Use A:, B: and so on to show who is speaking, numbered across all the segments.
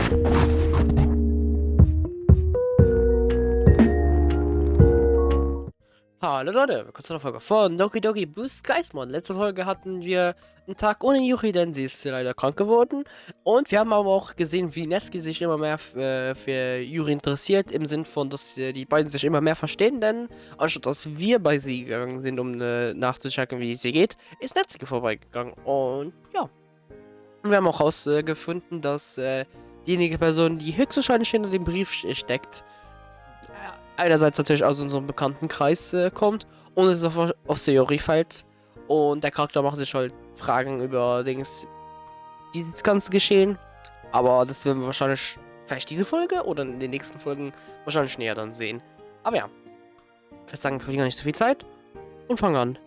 A: Hallo Leute, willkommen zu einer Folge von Doki Doki Boost Geistmon. Letzte Folge hatten wir einen Tag ohne Yuri, denn sie ist leider krank geworden. Und wir haben aber auch gesehen, wie Netsuki sich immer mehr für Yuri interessiert, im Sinn von, dass die beiden sich immer mehr verstehen, denn anstatt dass wir bei sie gegangen sind, um nachzuchecken, wie es ihr geht, ist Netsuki vorbeigegangen. Und ja, und wir haben auch herausgefunden, dass diejenige Person, die höchstwahrscheinlich hinter dem Brief steckt, einerseits natürlich aus unserem Bekanntenkreis kommt und es ist auf Sayori fällt. Und der Charakter macht sich halt Fragen über dieses ganze Geschehen. Aber das werden wir wahrscheinlich vielleicht diese Folge oder in den nächsten Folgen wahrscheinlich näher dann sehen. Aber ja, ich würde sagen, wir verlieren nicht so viel Zeit und fangen an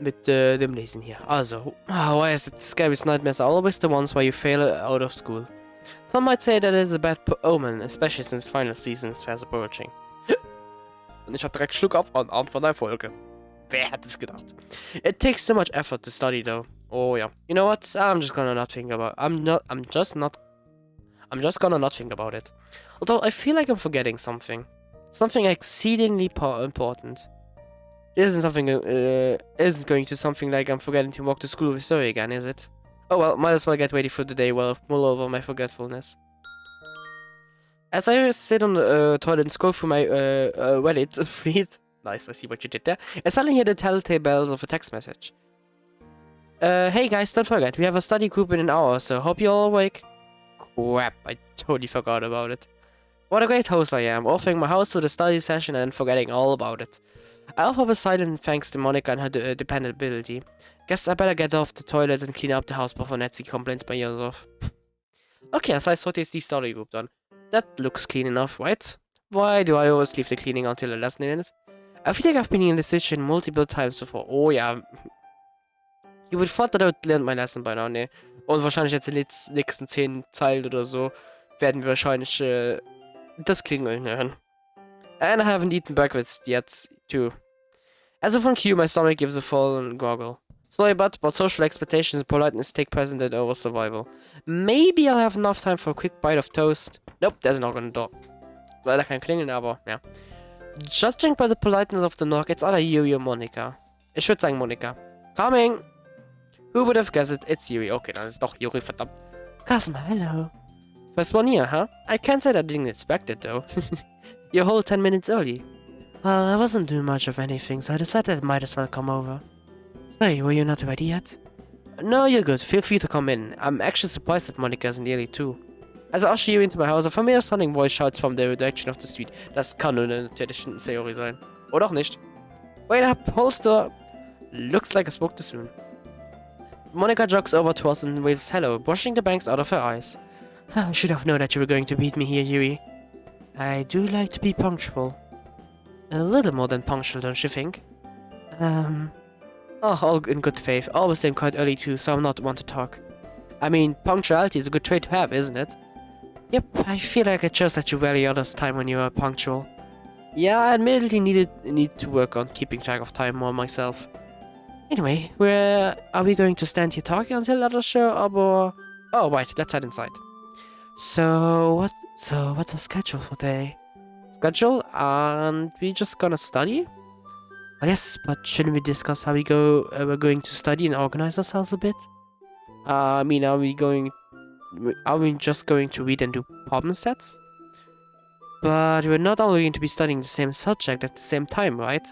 A: mit dem Lesen hier. Also, why is it scariest nightmares are always the ones where you fail out of school? Some might say that is a bad omen, especially since final season is fast approaching. Und ich hab direkt Schluck auf am Abend von der Folge. Wer hätte es gedacht? It takes so much effort to study though. Oh yeah. You know what? I'm just gonna not think about it. Although I feel like I'm forgetting something. Something exceedingly important. This isn't going to something like I'm forgetting to walk to school with Zoe again, is it? Oh well, might as well get ready for the day while I mull over my forgetfulness. As I sit on the toilet and scroll through my Reddit feed, nice, I see what you did there, I suddenly hear the telltale bells of a text message. Hey guys, don't forget, we have a study group in an hour, so hope you're all awake. Crap, I totally forgot about it. What a great host I am, offering my house to the study session and forgetting all about it. I offer up a silent thanks to Monica and her dependability. Guess I better get off the toilet and clean up the house before Netsuki complains my ears off. Okay, as I sort is the study group done. That looks clean enough, right? Why do I always leave the cleaning until the last minute? I feel like I've been in this situation multiple times before. Oh ja. You would thought that I would learn my lesson by now, ne? Und wahrscheinlich jetzt in den nächsten 10 Zeilen oder so werden wir wahrscheinlich das Klingeln hören. And I haven't eaten breakfast yet, too. As a cue, my stomach gives a fallen goggle. Sorry, but social expectations and politeness take precedent over survival. Maybe I'll have enough time for a quick bite of toast. Nope, there's a knock on the door. Leider kein Klingeln, aber ja. Judging by the politeness of the knock, it's either Yuri or Monica. Ich würde sagen Monica. Coming! Who would have guessed it? It's Yuri. Okay, dann ist es doch Yuri, verdammt. Kazuma, hello. First one here, huh? I can't say that I didn't expect it, though. You're a whole 10 minutes early. Well, I wasn't doing much of anything, so I decided I might as well come over. Hey, were you not ready yet? No, you're good. Feel free to come in. I'm actually surprised that Monica isn't early too. As I usher you into my house, a familiar sounding voice shouts from the direction of the street. Das kann nur natürlich ein Sayori sein. Oder auch nicht. Wait up, hold the door. Looks like I spoke too soon. Monica jogs over to us and waves hello, brushing the bangs out of her eyes. I should have known that you were going to beat me here, Yuri. I do like to be punctual. A little more than punctual, don't you think? Oh, all in good faith. Always am quite early too, so I'm not one to talk. I mean, punctuality is a good trait to have, isn't it? Yep, I feel like I just let you value others' time when you are punctual. Yeah, I admittedly need to work on keeping track of time more myself. Anyway, are we going to stand here talking until others show up or... Oh, right, let's head inside. So what's our schedule for today? Schedule? And we just gonna study? Well, yes, but shouldn't we discuss how we're going to study and organize ourselves a bit? I mean, are we just going to read and do problem sets? But we're not only going to be studying the same subject at the same time, right?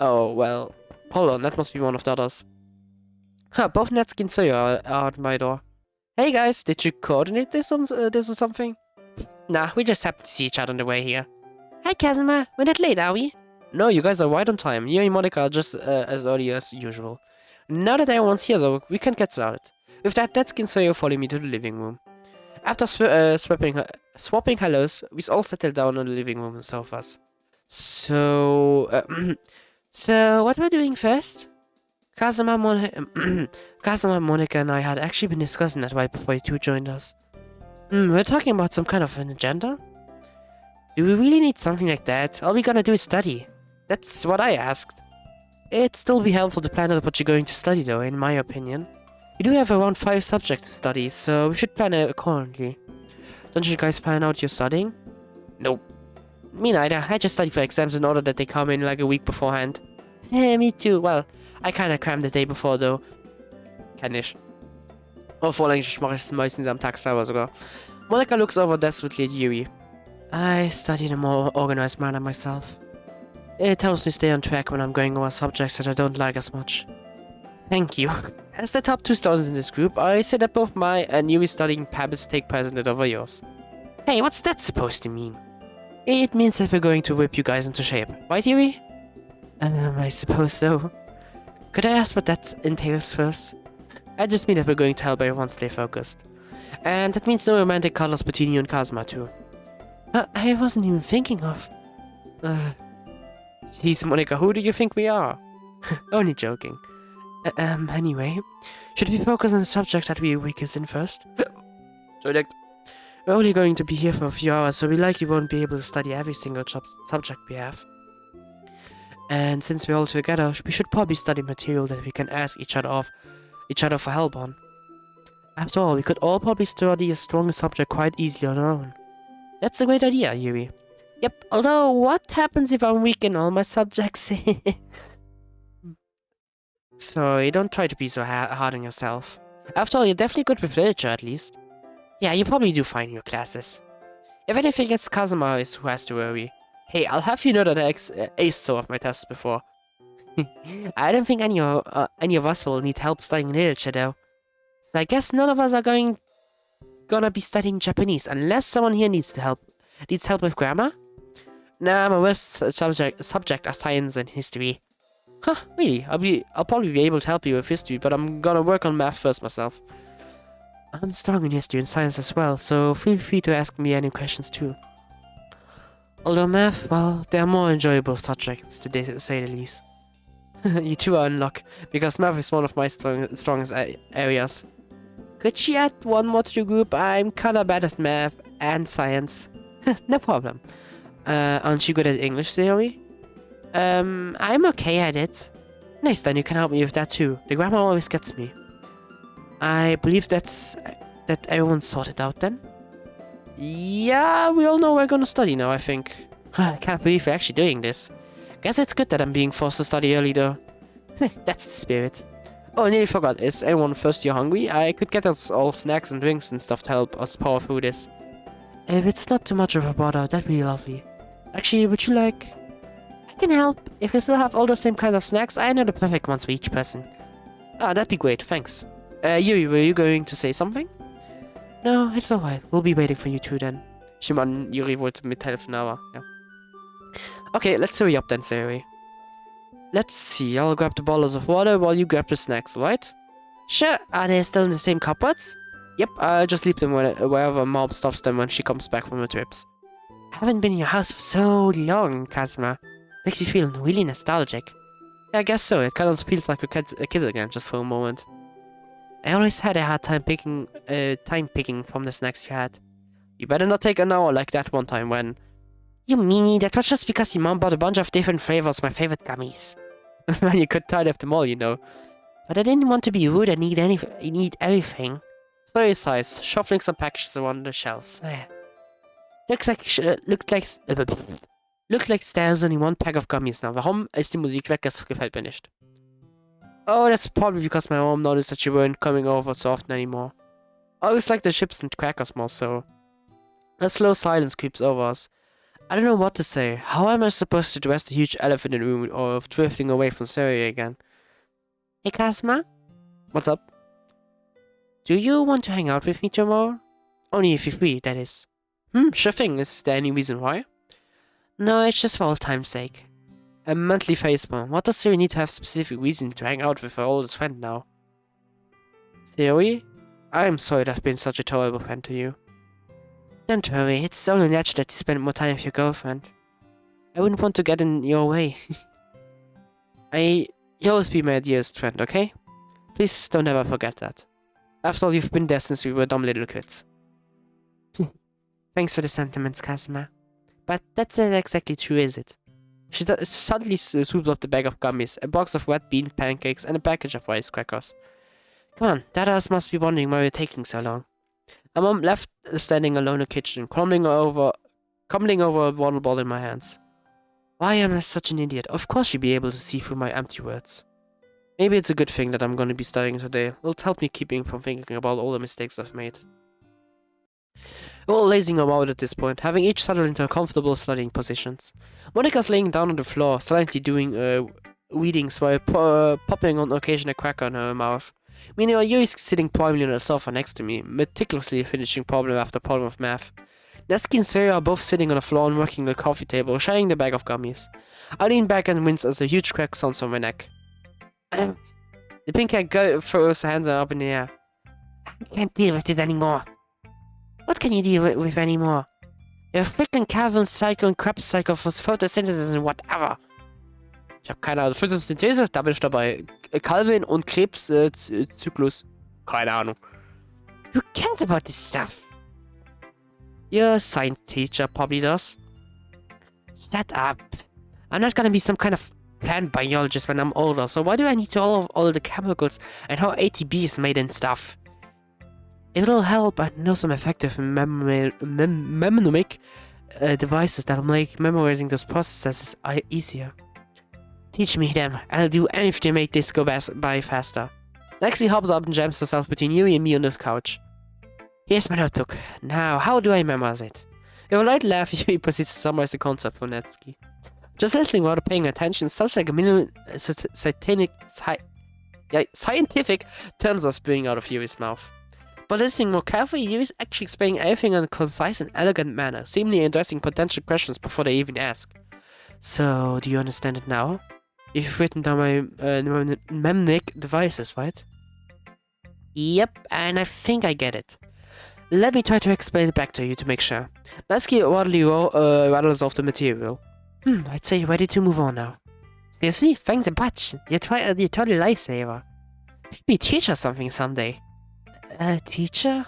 A: Oh, well, hold on, that must be one of the others. Huh, both Netsuki and Zoe are at my door. Hey guys, did you coordinate this or something? Nah, we just happened to see each other on the way here. Hi Kazuma, we're not late, are we? No, you guys are right on time. You and Monica are just as early as usual. Now that everyone's here, though, we can get started. With that, Netsuki and Soyo follow me to the living room. After swapping hellos, we all settle down on the living room sofas. So what we're doing first? Kazuma, Monica, and I had actually been discussing that right before you two joined us. We're talking about some kind of an agenda? Do we really need something like that? All we gonna do is study. That's what I asked. It'd still be helpful to plan out what you're going to study though, in my opinion. You do have around 5 subjects to study, so we should plan it accordingly. Don't you guys plan out your studying? Nope. Me neither. I just study for exams in order that they come in like a week beforehand. Me too. Well, I kinda cram the day before though. Kenn ich. Oh, Vorlängisch mache ich es meistens am Tag selber sogar. Monica looks over desperately at Yuri. I study in a more organized manner myself. It helps me stay on track when I'm going over subjects that I don't like as much. Thank you. As the top 2 students in this group, I say that both my and Yuri studying habits take precedent over yours. Hey, what's that supposed to mean? It means that we're going to whip you guys into shape, right, Yuri? I suppose so. Could I ask what that entails first? I just mean that we're going to help everyone stay focused. And that means no romantic cuddles between you and Kazuma, too. I wasn't even thinking of... Jeez, Monica, who do you think we are? Only joking. Anyway, should we focus on the subject that we're weakest in first? We're only going to be here for a few hours, so we likely won't be able to study every single subject we have. And since we're all together, we should probably study material that we can ask each other for help on. After all, we could all probably study a stronger subject quite easily on our own. That's a great idea, Yuri. Yep, although what happens if I'm weak in all my subjects? Sorry, don't try to be so hard on yourself. After all, you're definitely good with literature at least. Yeah, you probably do fine in your classes. If anything, it's Kazuma who has to worry. Hey, I'll have you know that I aced some of my tests before. I don't think any of us will need help studying literature though. So I guess none of us are gonna be studying Japanese unless someone here needs help with grammar? Nah, my worst subject are science and history. Huh, really? I'll probably be able to help you with history, but I'm gonna work on math first myself. I'm strong in history and science as well, so feel free to ask me any questions too. Although math, well, they are more enjoyable subjects to say the least. You two are in luck, because math is one of my strongest areas. Could she add one more to the group? I'm kinda bad at math and science. No problem. Aren't you good at English theory? I'm okay at it. Nice, then you can help me with that too. The grammar always gets me. I believe that everyone's sorted out then. Yeah, we all know we're gonna study now, I think. I can't believe we're actually doing this. Guess it's good that I'm being forced to study early though. That's the spirit. Oh, I nearly forgot. Is anyone first year hungry? I could get us all snacks and drinks and stuff to help us power through this. If it's not too much of a bother, that'd be lovely. Actually, would you like... I can help. If you still have all the same kinds of snacks, I know the perfect ones for each person. Ah, that'd be great, thanks. Yuri, were you going to say something? No, it's alright. We'll be waiting for you two then. Shimon, Yuri wollte mithelfen, aber ja. Okay, let's hurry up then, Yuri. Let's see, I'll grab the bottles of water while you grab the snacks, right? Sure. Are they still in the same cupboards? Yep, I'll just leave them wherever Mom stops them when she comes back from her trips. I haven't been in your house for so long, Kazuma. Makes me feel really nostalgic. Yeah, I guess so. It kind of feels like we're kids again, just for a moment. I always had a hard time picking from the snacks you had. You better not take an hour like that one time when... You meanie, that was just because your mom bought a bunch of different flavors of my favorite gummies. Well, you could tidy up them all, you know. But I didn't want to be rude and need everything. Sorry, size. Shuffling some packages around the shelves. Looks like there's only one pack of gummies now. Warum ist die Musik weg? Das gefällt mir nicht. Oh, that's probably because my mom noticed that you weren't coming over so often anymore. I always like the chips and crackers more, so... A slow silence creeps over us. I don't know what to say. How am I supposed to address the huge elephant in the room or drifting away from Syria again? Hey, Kazuma? What's up? Do you want to hang out with me tomorrow? Only if you're free, that is. Sure thing. Is there any reason why? No, it's just for old time's sake. A monthly facepalm. What does Siri need to have specific reason to hang out with her oldest friend now? Siri? I'm sorry that I've been such a terrible friend to you. Don't worry, it's only natural that you spend more time with your girlfriend. I wouldn't want to get in your way. You'll always be my dearest friend, okay? Please don't ever forget that. After all, you've been there since we were dumb little kids. Thanks for the sentiments, Kazuma. But that's not exactly true, is it? She suddenly swooped up the bag of gummies, a box of red bean pancakes, and a package of rice crackers. Come on, that ass must be wondering why we're taking so long. I'm left standing alone in the kitchen, crumbling over a water bottle in my hands. Why am I such an idiot? Of course she'd be able to see through my empty words. Maybe it's a good thing that I'm going to be studying today. It'll help me keeping from thinking about all the mistakes I've made. We're all lazing about at this point, having each settled into comfortable studying positions. Monica's laying down on the floor, silently doing readings while popping on occasion a cracker in her mouth. Meanwhile, Yuri's sitting proudly on the sofa next to me, meticulously finishing problem after problem of math. Nesky and Sarah are both sitting on the floor and working the coffee table, sharing the bag of gummies. I lean back and wince as a huge crack sounds on my neck. The pink-haired girl throws her hands up in the air. I can't deal with this anymore. What can you deal with anymore? Your freaking Calvin Cycle und Krebs Cycle for Photosynthesis and whatever. Ich habe keine Ahnung. Photosynthese, da bin ich dabei. Calvin und Krebs Zyklus. Keine Ahnung. Who cares about this stuff? Your science teacher probably does. Shut up. I'm not gonna be some kind of plant biologist when I'm older, so why do I need to know all the chemicals and how ATP is made and stuff? It'll help I know some effective mnemonic devices that'll make memorizing those processes easier. Teach me them. I'll do anything to make this go by faster. Lexi hops up and jams herself between Yuri and me on the couch. Here's my notebook. Now, how do I memorize it? With a light laugh, Yuri proceeds to summarize the concept for Netsky. Just listening without paying attention sounds like a million scientific terms are spewing out of Yuri's mouth. But listening more carefully, Yuri's actually explaining everything in a concise and elegant manner, seemingly addressing potential questions before they even ask. So, do you understand it now? You've written down my mnemonic devices, right? Yep, and I think I get it. Let me try to explain it back to you to make sure. Netsky orderly rattles off the material. I'd say you're ready to move on now. Seriously? Thanks a bunch. You're totally lifesaver. You'd be a teacher or something someday. A teacher?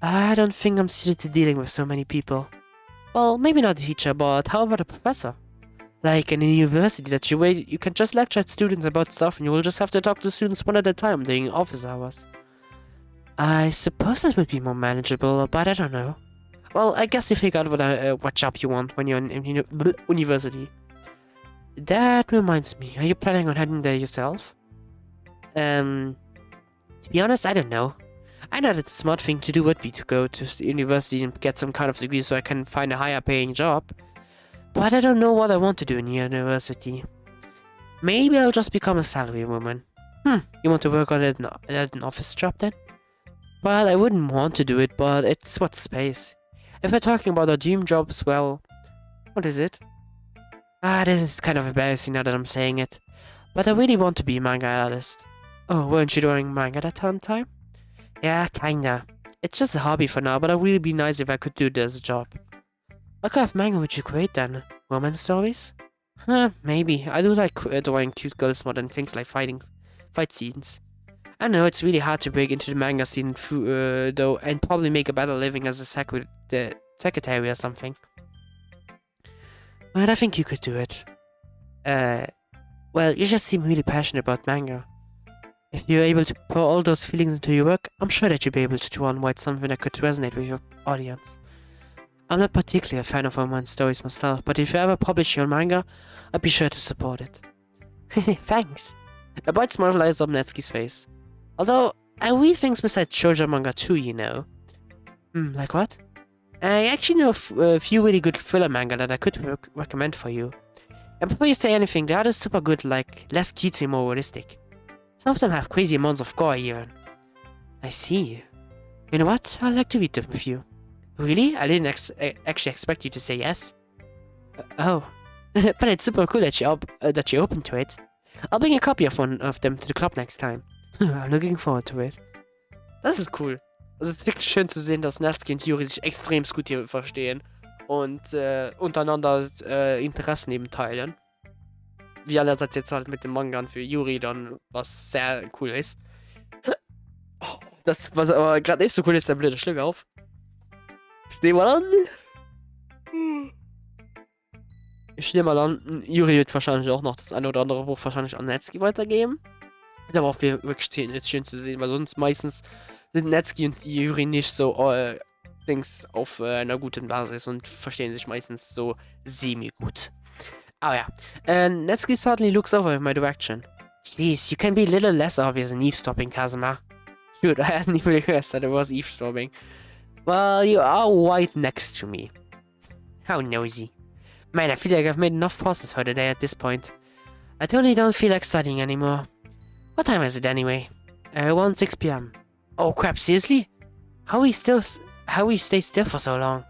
A: I don't think I'm suited to dealing with so many people. Well, maybe not a teacher, but how about a professor? Like in a university that you can just lecture at students about stuff and you will just have to talk to students one at a time during office hours. I suppose that would be more manageable, but I don't know. Well, I guess you figure out what job you want when you're in university. That reminds me, are you planning on heading there yourself? To be honest, I don't know. I know that the smart thing to do would be to go to university and get some kind of degree so I can find a higher paying job. But I don't know what I want to do in university. Maybe I'll just become a salary woman. You want to work on an office job then? Well, I wouldn't want to do it, but it's what's space. If we're talking about our dream jobs, well... What is it? This is kind of embarrassing now that I'm saying it. But I really want to be a manga artist. Oh, weren't you doing manga that time? Yeah, kinda. It's just a hobby for now, but it would really be nice if I could do it as a job. What kind of manga would you create then? Romance stories? Maybe. I do like drawing cute girls more than things like fight scenes. I know it's really hard to break into the manga scene though, and probably make a better living as a secretary or something. But I think you could do it. Well, you just seem really passionate about manga. If you're able to pour all those feelings into your work, I'm sure that you'll be able to draw and write something that could resonate with your audience. I'm not particularly a fan of romance stories myself, but if you ever publish your manga, I'd be sure to support it. Thanks. A bright smile lights up Netsky's face. Although, I read things besides shoujo manga too, you know. Like what? I actually know a few really good thriller manga that I could recommend for you. And before you say anything, the art is super good, like less cutesy, more realistic. Some of them have crazy amounts of gore even. I see. You know what? I'd like to read them with you. Really? I didn't actually expect you to say yes. Oh. But it's super cool that you're open to it. I'll bring a copy of one of them to the club next time. I'm looking forward to it. Das ist cool. Also es ist wirklich schön zu sehen, dass Netsky und Yuri sich extrem gut hier verstehen und untereinander Interessen eben teilen. Wie einerseits jetzt halt mit dem Manga für Yuri dann, was sehr cool ist. Das, was aber gerade nicht so cool ist, der blöde Schluck auf. Ich nehme mal an, Yuri wird wahrscheinlich auch noch das eine oder andere Buch wahrscheinlich an Netsky weitergeben. Ist aber auch wirklich schön zu sehen, weil sonst meistens sind Netski und Yuri nicht so Dings auf einer guten Basis und verstehen sich meistens so semi-gut. Oh yeah. And Netsuki suddenly looks over in my direction. Jeez, you can be a little less obvious in eavesdropping, Kazuma. Shoot, I hadn't even realized that it was eavesdropping. Well, you are right next to me. How nosy. Man, I feel like I've made enough pauses for the day at this point. I totally don't feel like studying anymore. What time is it anyway? 6 p.m. Oh crap, seriously? How we stay still for so long?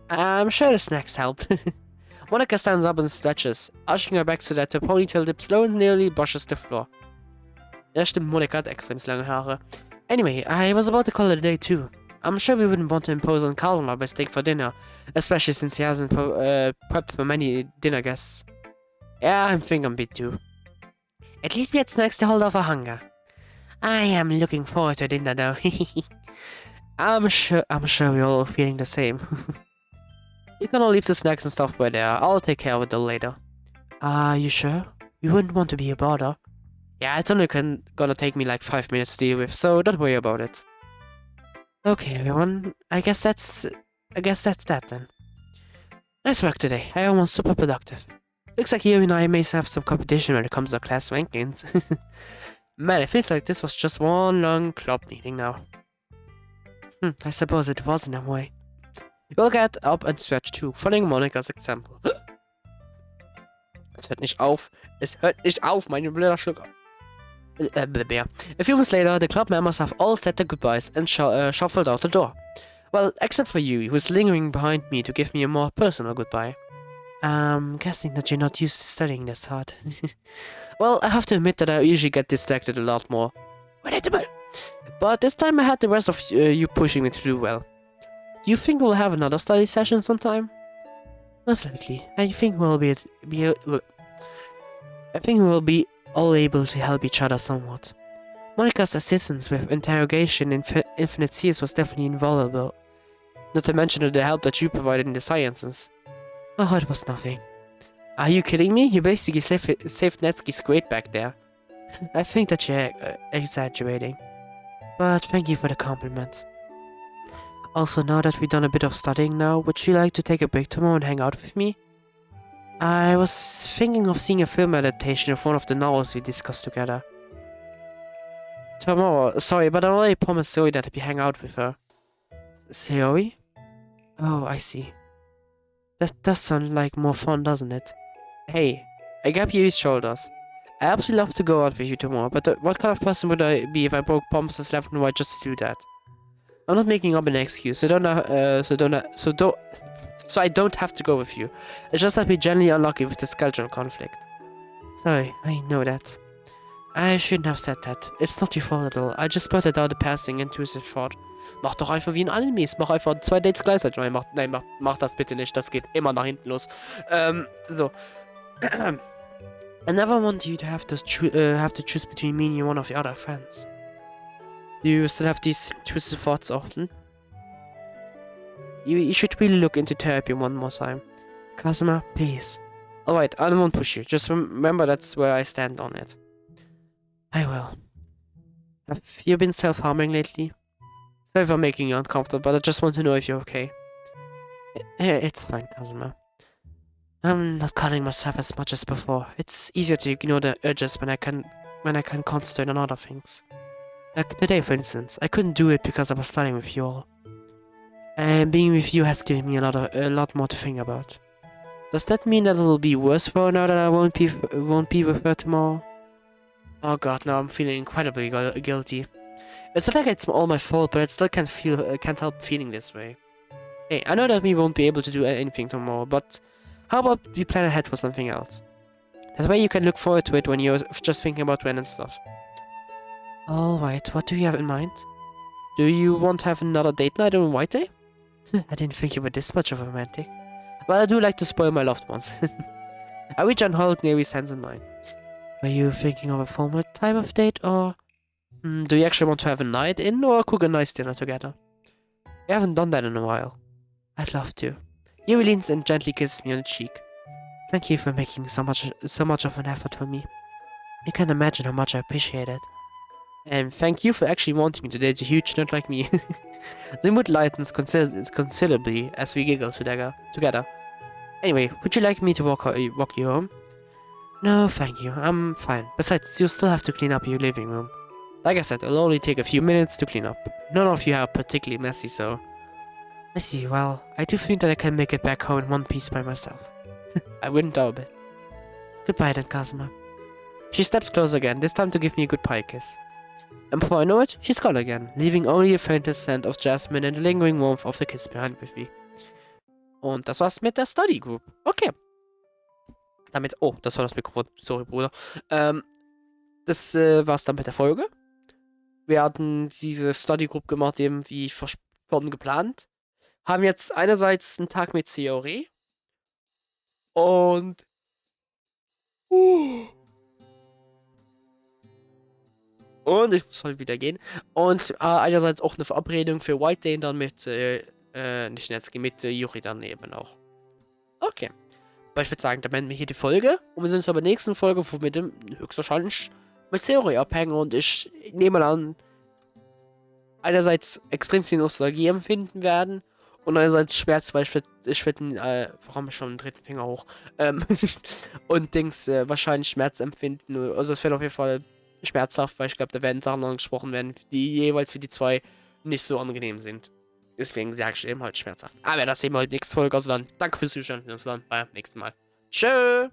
A: I'm sure the snacks helped. Monica stands up and stretches, arching her back so that her ponytail dips low and nearly brushes the floor. Ja, stimmt, Monica hat extrem lange Haare. Anyway, I was about to call it a day too. I'm sure we wouldn't want to impose on Kazuma by staying for dinner, especially since he hasn't prepped for many dinner guests. Yeah, I'm thinking a bit too. At least we had snacks to hold off our hunger. I am looking forward to dinner though. I'm sure we're all feeling the same. You can all leave the snacks and stuff where they are. I'll take care of it later. Are you sure? You wouldn't want to be a bother. Yeah, it's only gonna take me like 5 minutes to deal with, so don't worry about it. Okay, everyone. I guess that's that then. Nice work today. I was super productive. Looks like you and I may have some competition when it comes to class rankings. Man, it feels like this was just one long club meeting now. I suppose it was in a way. We'll get up and stretch too, following Monica's example. Es hört nicht auf. Es hört nicht auf, meine blöder Schlucker. A few months later, the club members have all said their goodbyes and shuffled out the door. Well, except for Yuri, who's lingering behind me to give me a more personal goodbye. I'm guessing that you're not used to studying this hard. Well, I have to admit that I usually get distracted a lot more. Relatable. But this time I had the rest of you pushing me to do well. Do you think we'll have another study session sometime? Most likely. I think we'll be all able to help each other somewhat. Monica's assistance with interrogation in Infinite Seas was definitely invaluable. Not to mention the help that you provided in the sciences. Oh, it was nothing. Are you kidding me? You basically saved Netsuki's grade back there. I think that you're exaggerating. But thank you for the compliment. Also, now that we've done a bit of studying now, would you like to take a break tomorrow and hang out with me? I was thinking of seeing a film adaptation of one of the novels we discussed together. Tomorrow? Sorry, but I already promised Zoe that I'd be hang out with her. Zoe? Oh, I see. That does sound like more fun, doesn't it? Hey, I grab Yuri's shoulders. I absolutely love to go out with you tomorrow, but what kind of person would I be if I broke promises left and right just to do that? I'm not making up an excuse, so I don't have to go with you. It's just that we're generally unlucky with this cultural conflict. Sorry, I know that. I shouldn't have said that. It's not your fault at all. I just spotted out a passing intrusive thought. Mach doch einfach wie in Animes. Mach einfach 2 Dates gleichzeitig. Nein, mach das bitte nicht. Das geht immer nach hinten los. So. I never want you to have to choose between me and one of your other friends. Do you still have these intrusive thoughts often? You should really look into therapy one more time. Kazuma, please. Alright, I won't push you. Just remember that's where I stand on it. I will. Have you been self-harming lately? Sorry for making you uncomfortable, but I just want to know if you're okay. It's fine, Kazuma. I'm not cutting myself as much as before. It's easier to ignore the urges when I can concentrate on other things. Like today, for instance, I couldn't do it because I was studying with you all. And being with you has given me a lot more to think about. Does that mean that it will be worse for her now that I won't be with her tomorrow? Oh god, now I'm feeling incredibly guilty. It's not like it's all my fault, but I still can't help feeling this way. Hey, I know that we won't be able to do anything tomorrow, but how about we plan ahead for something else? That way you can look forward to it when you're just thinking about random stuff. Alright, what do you have in mind? Do you want to have another date night on White Day? I didn't think you were this much of a romantic. Well, I do like to spoil my loved ones. I reach and hold Neri's hands in mine. Were you thinking of a formal type of date, or... do you actually want to have a night in, or cook a nice dinner together? We haven't done that in a while. I'd love to. Yuri leans and gently kisses me on the cheek. Thank you for making so much of an effort for me. You can't imagine how much I appreciate it. And thank you for actually wanting me to date a huge nerd like me. The mood lightens considerably as we giggle together. Anyway, would you like me to walk you home? No, thank you. I'm fine. Besides, you'll still have to clean up your living room. Like I said, it'll only take a few minutes to clean up. None of you are particularly messy, so... I see. Well, I do think that I can make it back home in one piece by myself. I wouldn't doubt it. Goodbye then, Kazuma. She steps closer again, this time to give me a goodbye kiss. And before I know it, she's gone again, leaving only a faintest scent of jasmine and the lingering warmth of the kiss behind with me. Und das war's mit der Study Group. Okay. Damit, oh, das war das Mikrofon. Sorry, Bruder. Das war's dann mit der Folge. Wir hatten diese Study Group gemacht, eben wie versprochen geplant. Haben jetzt einerseits einen Tag mit Theorie. Und... Und ich soll wieder gehen. Und einerseits auch eine Verabredung für White Day dann mit, nicht Netzki, mit Yuri dann eben auch. Okay. Aber ich würde sagen, dann beenden wir hier die Folge. Und wir sehen uns aber in der nächsten Folge, wo wir dem höchstwahrscheinlich mit Theorie abhängen. Und ich nehme an, einerseits extrem viel Nostalgie empfinden werden. Und einerseits Schmerz, weil ich würde, warum schon den dritten Finger hoch? Und Dings, wahrscheinlich Schmerz empfinden. Also es wird auf jeden Fall schmerzhaft, weil ich glaube, da werden Sachen angesprochen werden, die jeweils für die zwei nicht so angenehm sind. Deswegen sage ich eben halt schmerzhaft. Aber das sehen wir halt nächste Folge. Also dann, danke fürs Zuschauen. Bis dann beim nächsten Mal. Tschö!